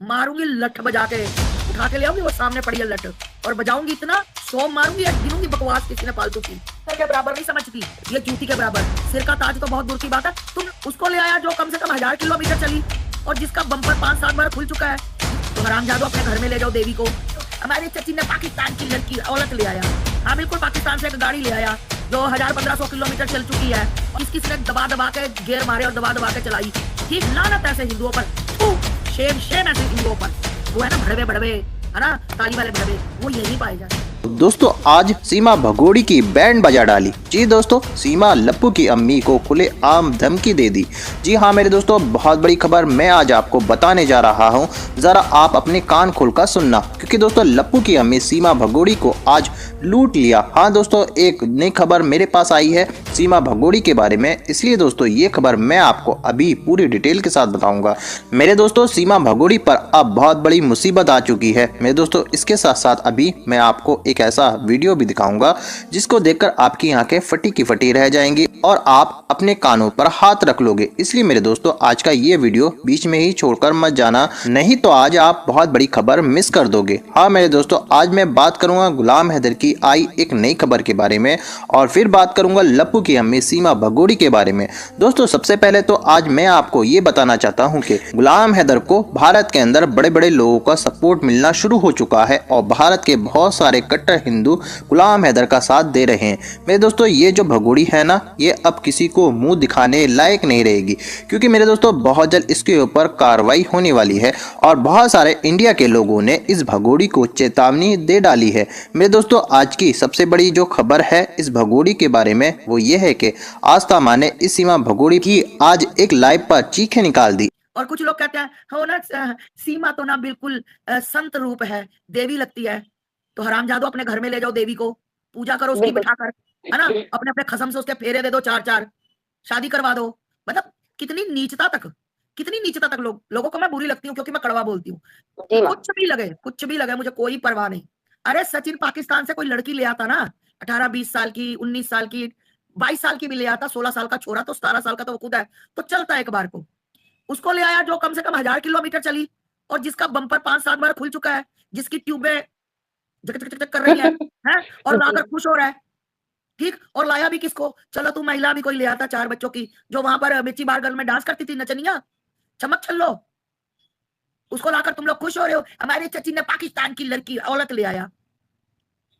मारूंगी लठ बजा के, उठा के ले आऊंगी, वो सामने पड़ी है लठ, और बजाऊंगी इतना, 100 मारूंगी या गिनूंगी बकवास किसी ने फालतू की। के बराबर नहीं समझती, ये जूती के बराबर। सिर का ताज तो बहुत दूर की बात है, तुम उसको ले आया जो कम से कम 1000 किलोमीटर चली और जिसका बम्पर 5-7 बार खुल चुका है। तो हरामजादो अपने घर में ले जाओ देवी को। हमारे चची ने पाकिस्तान की लड़की औरत ले आया, हाँ बिल्कुल पाकिस्तान से एक गाड़ी ले आया जो 1000-1500 किलोमीटर चल चुकी है, किसने दबा दबा के गेयर मारे और दबा दबा के चलाई। ठीक, लानत ऐसे हिंदुओं पर, शेम शेम ऐसे हिंदुओं पर। वो है ना भड़वे भड़वे, है ना ताली वाले भड़वे, वो यही पाए जाते। दोस्तों आज सीमा भगोड़ी की बैंड बजा डाली। जी दोस्तों, सीमा लप्पू की अम्मी को खुले आम धमकी दे दी। जी हाँ मेरे दोस्तों, बहुत बड़ी खबर मैं आज आपको बताने जा रहा हूँ, जरा आप अपने कान खोलकर सुनना, क्योंकि दोस्तों लप्पू की अम्मी सीमा भगोड़ी को आज लूट लिया। हाँ दोस्तों, एक नई खबर मेरे पास आई है सीमा भगोड़ी के बारे में, इसलिए दोस्तों ये खबर मैं आपको अभी पूरी डिटेल के साथ बताऊंगा। मेरे दोस्तों सीमा भगोड़ी पर अब बहुत बड़ी मुसीबत आ चुकी है मेरे दोस्तों। इसके साथ साथ अभी मैं आपको एक ऐसा वीडियो भी दिखाऊंगा जिसको देखकर आपकी आंखें फटी की फटी रह जाएंगी और आप अपने कानों पर हाथ रख लोगे। इसलिए मेरे दोस्तों आज का ये वीडियो बीच में ही छोड़कर मत जाना, नहीं तो आज आप बहुत बड़ी खबर मिस कर दोगे। हाँ मेरे दोस्तों, आज मैं बात करूंगा गुलाम हैदर की आई एक नई खबर के बारे में, और फिर बात करूंगा लप्पू की अम्मी सीमा भगोड़ी के बारे में। दोस्तों सबसे पहले तो आज मैं आपको ये बताना चाहता हूँ कि गुलाम हैदर को भारत के अंदर बड़े बड़े लोगों का सपोर्ट मिलना शुरू हो चुका है और भारत के बहुत सारे कट्टर हिंदू गुलाम हैदर का साथ दे रहे हैं। मेरे दोस्तों ये जो भगोड़ी है ना, ये अब किसी को मुंह दिखाने लायक नहीं रहेगी, क्योंकि मेरे दोस्तों बहुत जल्द इसके ऊपर कार्रवाई होने वाली है और बहुत सारे इंडिया के लोगों ने इस भगोड़ी को चेतावनी दे डाली है। मेरे दोस्तों आज की सबसे बड़ी जो खबर है इस भगोड़ी के बारे में वो ये है कि आस्था मां ने इस सीमा भगोड़ी की आज एक लाइव पर चीखें निकाल दी। और कुछ लोग कहते हैं हो ना सीमा तो ना बिल्कुल संत रूप है, देवी लगती है। तो हरामजादो अपने घर में ले जाओ देवी को, पूजा करो उसकी बिठाकर, है ना, अपने अपने खसम से उसके फेरे दे दो 4-4, शादी करवा दो। मतलब कितनी नीचता तक, कितनी नीचता तक लोगों को मैं बुरी लगती हूँ क्योंकि मैं कड़वा बोलती हूँ। कुछ भी लगे मुझे कोई परवाह नहीं। अरे सचिन पाकिस्तान से कोई लड़की ले आता ना, 18-20 साल की, 19 साल की, 22 साल की भी ले आता, 16 साल का छोरा तो 17 साल का तो वो खुद है, तो चलता है एक बार को। उसको ले आया जो कम से कम 1000 किलोमीटर चली और जिसका बम्पर 5-7 बार खुल चुका है, जिसकी ट्यूबें जक जक जक कर रही है और लाकर खुश हो रहा है। ठीक, और लाया भी किसको, चलो तू महिला भी कोई ले आता 4 बच्चों की, जो वहां पर मिर्ची बारगल में डांस करती थी नचनिया, चमक चलो, उसको लाकर तुम लोग खुश हो रहे हो। हमारे चची ने पाकिस्तान की लड़की औरत ले आया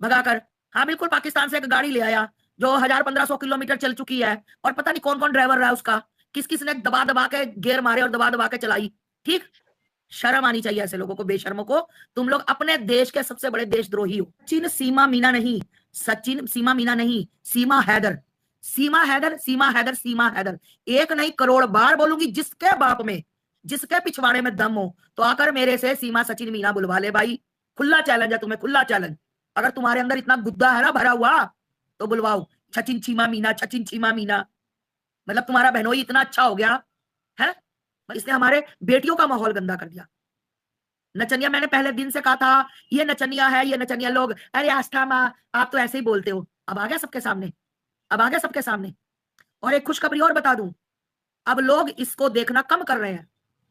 भगाकर, हाँ बिल्कुल पाकिस्तान से एक गाड़ी ले आया जो 1000-1500 किलोमीटर चल चुकी है और पता नहीं कौन कौन ड्राइवर रहा उसका, किस किस ने दबा दबा के गेयर मारे और दबा दबा के चलाई। ठीक, शर्म आनी चाहिए ऐसे लोगों को, बेशर्मों को। तुम लोग अपने देश के सबसे बड़े देशद्रोही हो। सचिन सीमा मीना नहीं, सचिन सीमा मीना नहीं, सीमा हैदर, सीमा हैदर, सीमा हैदर, सीमा हैदर। एक नहीं करोड़ बार बोलूंगी, जिसके बाप में, जिसके पिछवाड़े में दम हो तो आकर मेरे से सीमा सचिन मीना बुलवा ले भाई। खुला चैलेंज है तुम्हें, खुला चैलेंज। अगर तुम्हारे अंदर इतना गुद्दा है ना भरा हुआ तो बुलवाओ सचिन चीमा मीना, सचिन चीमा मीना। मतलब तुम्हारा बहनोई इतना अच्छा हो गया है, इसने हमारे बेटियों का माहौल गंदा कर दिया। नचनिया, मैंने पहले दिन से कहा था ये नचनिया है, ये नचनिया। लोग अरे आस्था माँ आप तो ऐसे ही बोलते हो, अब आ गया सबके सामने, अब आ गया सबके सामने। और एक खुशखबरी और बता दूं, अब लोग इसको देखना कम कर रहे हैं।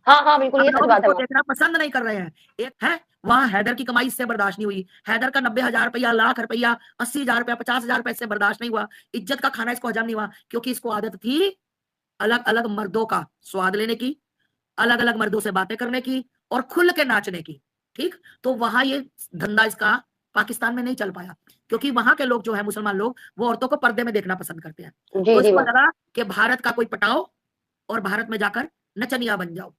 हाँ हाँ बिल्कुल, ये सच बात है। इसको देखना पसंद नहीं कर रहे हैं। एक है वहां हैदर की कमाई इससे बर्दाश्त नहीं हुई, हैदर का 90,000 रुपया, लाख रुपया, 80,000 रुपया, 50,000 रुपया इससे बर्दाश्त नहीं हुआ। इज्जत का खाना इसको हजम नहीं हुआ, क्योंकि इसको आदत थी अलग अलग मर्दों का स्वाद लेने की, अलग अलग मर्दों से बातें करने की और खुल के नाचने की। ठीक, तो वहां ये धंधा इसका पाकिस्तान में नहीं चल पाया, क्योंकि वहां के लोग जो है मुसलमान लोग, वो औरतों को पर्दे में देखना पसंद करते हैं। तो इसको लगा कि भारत का कोई पटाओ और भारत में जाकर नचनिया बन जाओ।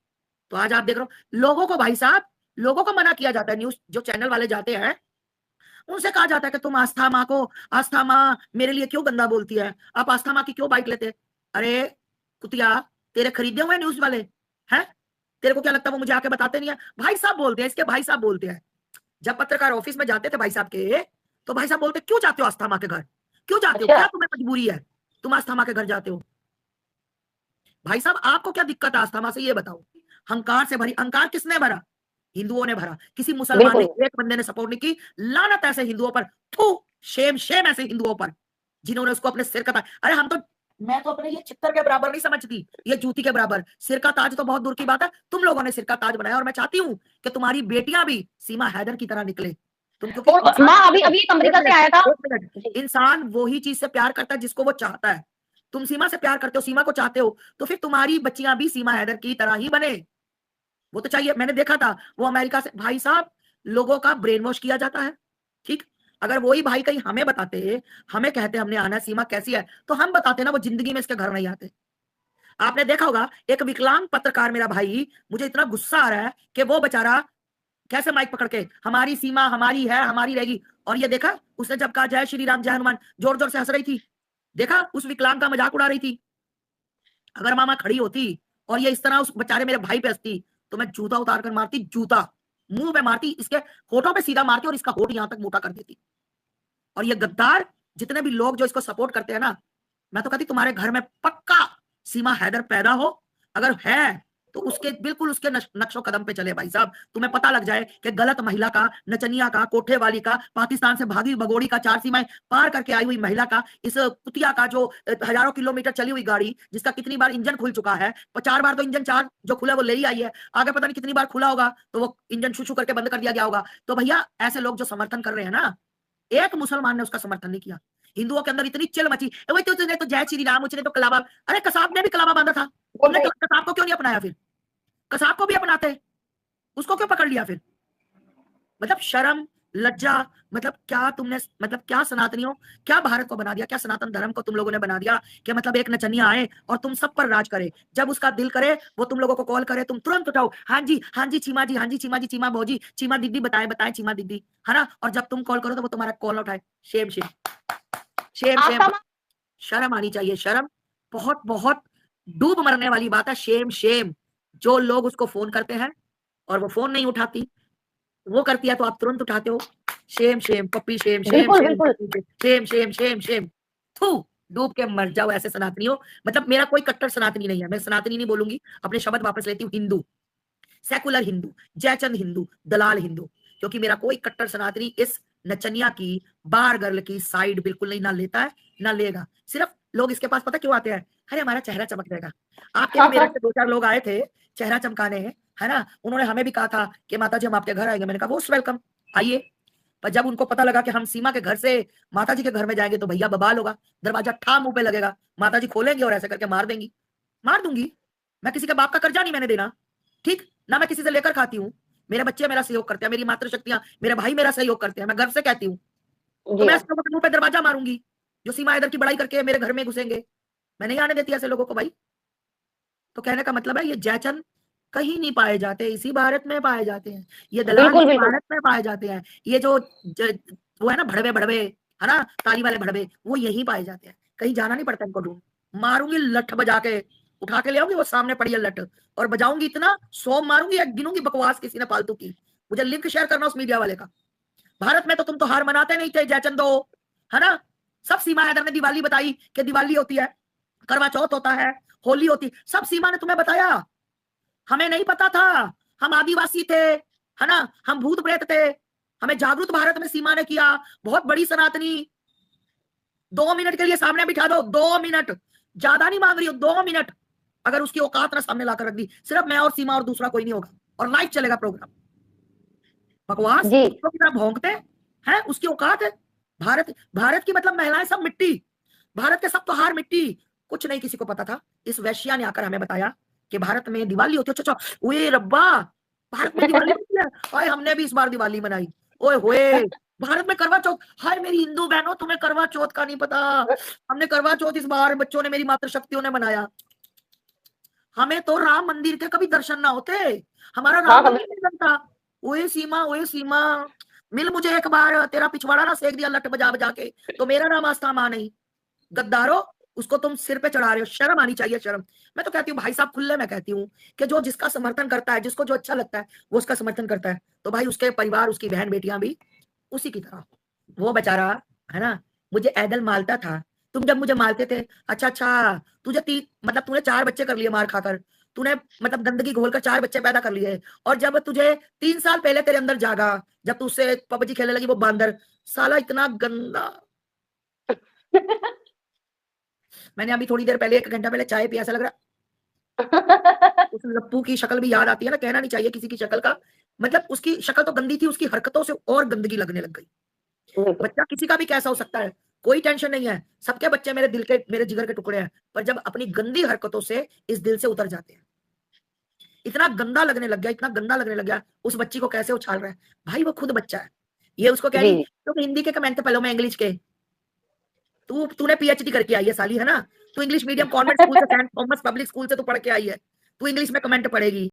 तो आज आप देख रहे हो लोगों को, भाई साहब लोगों को मना किया जाता है, न्यूज जो चैनल वाले जाते हैं उनसे कहा जाता है कि तुम आस्था माँ को, आस्था माँ मेरे लिए क्यों गंदा बोलती है, आप आस्था माँ की क्यों बाइक लेते। अरे कुतिया, तेरे खरीदे हुए न्यूज वाले हैं, तेरे को क्या लगता है वो मुझे आके बताते नहीं है। भाई साहब बोलते हैं, इसके भाई साहब बोलते हैं। जब पत्रकार ऑफिस में जाते थे भाई साहब के, तो भाई साहब बोलते क्यों जाते हो आस्था माँ के घर, क्यों जाते हो, क्या तुम्हें मजबूरी है, तुम आस्था माँ के घर जाते हो। भाई साहब आपको क्या दिक्कत है आस्था माँ से, ये बताओ। हंकार से भरी, अहंकार किसने भरा, हिंदुओं ने भरा, किसी मुसलमान ने, एक बंदे ने सपोर्ट नहीं की। लानत ऐसे हिंदुओं पर, थू शेम शेम ऐसे हिंदुओं पर जिन्होंने उसको अपने सिर कटा। अरे हम तो मैं तो अपने ये चित्तर के बराबर नहीं समझती, ये जूती के बराबर। सिर का ताज तो बहुत दूर की बात है, तुम लोगों ने सिर का ताज बनाया, और मैं चाहती हूँ कि तुम्हारी बेटियां भी सीमा हैदर की तरह निकले। तुम क्योंकि और इंसान माँ अभी देखो, अभी एक एक अमेरिका से मिनट आया था। एक मिनट, जी इंसान वही चीज से प्यार करता है जिसको वो चाहता है। तुम सीमा से प्यार करते हो, सीमा को चाहते हो, तो फिर तुम्हारी बच्चियां भी सीमा हैदर की तरह ही बने। वो तो चाहिए। मैंने देखा था वो अमेरिका से, भाई साहब लोगों का ब्रेन वॉश किया जाता है। ठीक, अगर वही भाई कहीं हमें बताते, हमें कहते हमने आना है, सीमा कैसी है, तो हम बताते ना वो जिंदगी में इसके घर नहीं आते। आपने देखा होगा एक विकलांग पत्रकार मेरा भाई, मुझे इतना गुस्सा आ रहा है कि वो बेचारा कैसे माइक पकड़ के हमारी सीमा हमारी है, हमारी रहेगी, और ये देखा उसने जब कहा जय श्री राम जय हनुमान, जोर जोर से हंस रही थी। देखा उस विकलांग का मजाक उड़ा रही थी। अगर मामा खड़ी होती और ये इस तरह उस बेचारे मेरे भाई पे हंसती, तो मैं जूता उतार कर मारती, जूता मुंह पे मारती, इसके होठों पे सीधा मारती और इसका होठ यहां तक मोटा कर देती। और ये गद्दार जितने भी लोग जो इसको सपोर्ट करते हैं ना, मैं तो कहती तुम्हारे घर में पक्का सीमा हैदर पैदा हो, अगर है तो उसके बिल्कुल उसके नक्शो कदम पे चले भाई साहब। तुम्हें पता लग जाए कि गलत महिला का, नचनिया का, कोठे वाली का, पाकिस्तान से भागी भगोड़ी का, 4 सीमाएं पार करके आई हुई महिला का, इस कुतिया का जो हजारों किलोमीटर चली हुई गाड़ी जिसका कितनी बार इंजन खुल चुका है, 4 बार तो इंजन 4 जो खुला वो ले ही आई है, आगे पता नहीं कितनी बार खुला होगा तो वो इंजन छू करके बंद कर दिया गया होगा। तो भैया ऐसे लोग जो समर्थन कर रहे हैं ना, एक मुसलमान ने उसका समर्थन नहीं किया। हिंदुओं के अंदर इतनी चिल मची, वही तो तुझने तो जय श्री राम, उसने तो कलावा, अरे कसाब ने भी कलावा बांधा था, बोल तुमने रही। कसाब को क्यों नहीं अपनाया? फिर कसाब को भी अपनाते, उसको क्यों पकड़ लिया? फिर मतलब शर्म लज्जा, मतलब क्या तुमने, मतलब क्या सनातनियों, क्या भारत को बना दिया, क्या सनातन धर्म को तुम लोगों ने बना दिया कि मतलब एक नचनिया आए और तुम सब पर राज करे। जब उसका दिल करे वो तुम लोगों को कॉल करे, तुम तुरंत उठाओ, हाँ जी चीमा जी, हाँ जी चीमा जी, चीमा भौजी, चीमा दीदी, बताए बताए चीमा दीदी, है ना। और जब तुम कॉल करो तो वो तुम्हारा कॉल उठाए। शेम शेम शेम शेम, आपका माँ शर्म आनी चाहिए, शर्म। बहुत बहुत डूब मरने वाली बात है, शेम शेम। जो लोग उसको फोन करते हैं और वो फोन नहीं उठाती, वो करती है तो आप तुरंत उठाते हो। Shem shame puppy, Shem Shem बिल्कुल शेम बिल्कुल। पप्पी, शेम शेम शेम शेम। थू, डूब के मर जाओ ऐसे सनातनियों। मतलब मेरा कोई कट्टर सनातनी नहीं है, मैं सनातनी नहीं बोलूंगी, अपने शब्द वापस लेती हूँ, हिंदू, सेकुलर हिंदू, जयचंद हिंदू, दलाल हिंदू। क्योंकि मेरा कोई कट्टर सनातनी इस नचनिया की, बार गर्ल की साइड बिल्कुल नहीं, ना लेता है ना लेगा। सिर्फ लोग इसके पास पता क्यों आते हैं? अरे हमारा चेहरा चमक जाएगा। आपके भी मेरे से 2-4 लोग आए थे चेहरा चमकाने, है ना। उन्होंने हमें भी कहा था कि माता जी हम आपके घर आएंगे। मैंने कहा मोस्ट वेलकम, आइए। पर जब उनको पता लगा कि हम सीमा के घर से माता जी के घर में जाएंगे तो भैया बवाल होगा, दरवाजा ठा मुंह पे लगेगा, माता जी खोलेंगे और ऐसे करके मार देंगी, मार दूंगी। मैं किसी के बाप का कर्जा नहीं मैंने देना, ठीक ना, मैं किसी से लेकर खाती हूँ। मेरे बच्चे मेरा सहयोग करते हैं, मेरी मातृशक्तियां, मेरे भाई मेरा सहयोग करते हैं, मैं गर्व से कहती हूँ। तो जी मैं हाँ। ऐसे लोगों के मुंह पे दरवाजा मारूंगी जो सीमा हैदर की बड़ाई करके मेरे घर में घुसेंगे? मैं नहीं आने देती ऐसे लोगों को भाई। तो कहने का मतलब है ये जयचंद कहीं नहीं पाए जाते, इसी भारत में पाए जाते हैं। ये दलाल बिल्कुल इसी बिल्कुल। भारत में पाए जाते हैं। ये जो वो है ना भड़वे भड़वे, है ना, ताली वाले भड़वे, वो यही पाए जाते हैं, कहीं जाना नहीं पड़ता इनको ढूंढ। मारूंगी लठ बजा के, उठा के ले आऊंगी, वो सामने पड़ी है लठ, और बजाऊंगी इतना, 100 मारूंगी या गिनूंगी बकवास किसी ने फालतू की। मुझे लिंक शेयर करना उस मीडिया वाले का। भारत में तो तुम तो हार मनाते नहीं थे जयचंदो, है ना। सब सीमा हैदर ने दिवाली बताई कि दिवाली होती है, करवा चौथ होता है, होली होती, सब सीमा ने तुम्हें बताया, हमें नहीं पता था। हम आदिवासी थे, है ना, हम भूत प्रेत थे, हमें जागरूक भारत में सीमा ने किया। बहुत बड़ी सनातनी, 2 मिनट के लिए सामने बिठा दो, 2 मिनट, ज्यादा नहीं मांग रही हो, 2 मिनट। अगर उसकी औकात ना सामने लाकर रख दी, सिर्फ मैं और सीमा और दूसरा कोई नहीं होगा, और लाइव चलेगा प्रोग्राम। बकवास जी कुत्तों की तरह भौंकते हैं, उसकी औकात है। भारत, भारत की मतलब महिलाएं सब मिट्टी, भारत के सब त्योहार मिट्टी। कुछ नहीं किसी को पता था, इस वैश्या ने आकर हमें बताया कि भारत में दिवाली होती है। अच्छा अच्छा, ओए रब्बा, भारत में दिवाली होती है, हाय हमने भी इस बार दिवाली मनाई। ओए होए, भारत में करवा चौथ, हाय मेरी हिंदू बहनों तुम्हें करवा चौथ का नहीं पता, हमने करवा चौथ इस बार बच्चों ने, मेरी मातृशक्तियों ने मनाया। हमें तो राम मंदिर के कभी दर्शन ना होते, हमारा हाँ राम हाँ मंदिर बिल्कुल। नहीं बनता। ओए सीमा, ओए सीमा, मिल मुझे एक बार, तेरा पिछवाड़ा ना सेक दिया लठ बजा बजा के, तो मेरा नाम आस्था मां नहीं। गद्दारो, उसको तुम सिर पे चढ़ा रहे हो, शर्म आनी चाहिए, शर्म। मैं तो कहती हूँ भाई साहब, खुले मैं कहती हूँ कि जो जिसका समर्थन करता है, जिसको जो अच्छा लगता है वो उसका समर्थन करता है, तो भाई उसके परिवार, उसकी बहन बेटियां भी उसी की तरह। वो बेचारा, है ना, मुझे ऐदल मारता था। तुम जब मुझे मारते थे, अच्छा अच्छा, तुझे मतलब तूने 4 बच्चे कर लिए मार खाकर, तूने मतलब गंदगी घोलकर 4 बच्चे पैदा कर लिए। और जब तुझे 3 साल पहले तेरे अंदर जागा, जब तू उससे पबजी खेलने लगी, वो बांदर साला इतना गंदा, मैंने अभी थोड़ी देर पहले 1 घंटा पहले चाय पिया, ऐसा लग रहा उस लप्पू की शक्ल भी याद आती है ना, कहना नहीं चाहिए किसी की शक्ल का, मतलब उसकी शक्ल तो गंदी थी, उसकी हरकतों से और गंदगी लगने लग गई। बिल्कुल। बच्चा किसी का भी कैसा हो सकता है, कोई टेंशन नहीं है, सबके बच्चे मेरे दिल के, मेरे जिगर के टुकड़े हैं, पर जब अपनी गंदी हरकतों से इस दिल से उतर जाते हैं, इतना गंदा लगने लग गया, इतना गंदा लगने लग गया, उस बच्ची को कैसे उछाल रहा है भाई, वो खुद बच्चा है, ये उसको कह जी, रही जी। तुम हिंदी के कमेंट पढ़ो, मैं इंग्लिश के, तूने पीएचडी करके आई है साली, है ना, तू इंग्लिश मीडियम कॉन्वेंट स्कूल से, सेंट थॉमस पब्लिक स्कूल से तू पढ़ के आई है, तू इंग्लिश में कमेंट पढ़ेगी।